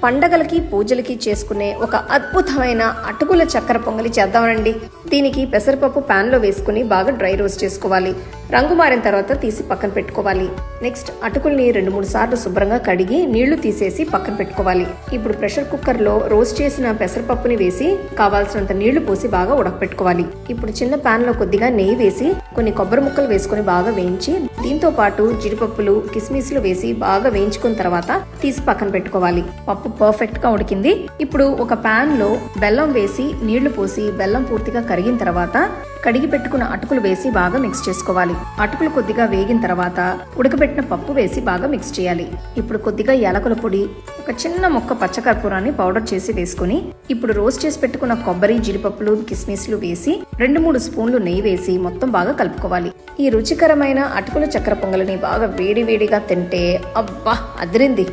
పండగలకి పూజలకి చేసుకునే ఒక అద్భుతమైన అటుకుల చక్కెర పొంగలి చేద్దామండి. దీనికి పెసరపప్పు పాన్ లో వేసుకుని బాగా డ్రై రోస్ట్ చేసుకోవాలి. రంగు మారిన తర్వాత తీసి పక్కన పెట్టుకోవాలి. నెక్స్ట్ అటుకుల్ని 2-3 సార్లు శుభ్రంగా కడిగి నీళ్లు తీసేసి పక్కన పెట్టుకోవాలి. ఇప్పుడు ప్రెషర్ కుక్కర్ లో రోస్ట్ చేసిన పెసరపప్పుని వేసి కావాల్సినంత నీళ్లు పోసి బాగా ఉడకపెట్టుకోవాలి. ఇప్పుడు చిన్న పాన్ లో కొద్దిగా నెయ్యి వేసి కొన్ని కొబ్బరి ముక్కలు వేసుకుని బాగా వేయించి దీంతో పాటు జీడిపప్పులు కిస్మిస్లు వేసి బాగా వేయించుకున్న తర్వాత తీసి పక్కన పెట్టుకోవాలి. పప్పు పర్ఫెక్ట్ గా ఉడికింది. ఇప్పుడు ఒక పాన్ లో బెల్లం వేసి నీళ్లు పోసి బెల్లం పూర్తిగా కరిగిన తర్వాత కడిగి పెట్టుకున్న అటుకులు వేసి బాగా మిక్స్ చేసుకోవాలి. అటుకులు కొద్దిగా వేగిన తర్వాత ఉడకబెట్టిన పప్పు వేసి బాగా మిక్స్ చేయాలి. ఇప్పుడు కొద్దిగా యాలకుల పొడి, ఒక చిన్న ముక్క పచ్చకర్పూరాన్ని పౌడర్ చేసి వేసుకుని ఇప్పుడు రోస్ట్ చేసి పెట్టుకున్న కొబ్బరి జీడిపప్పులు కిస్మిస్లు వేసి 2-3 స్పూన్లు నెయ్యి వేసి మొత్తం బాగా కలుపుకోవాలి. ఈ రుచికరమైన అటుకుల చక్కెర పొంగలిని బాగా వేడి వేడిగా తింటే అబ్బా అదిరింది.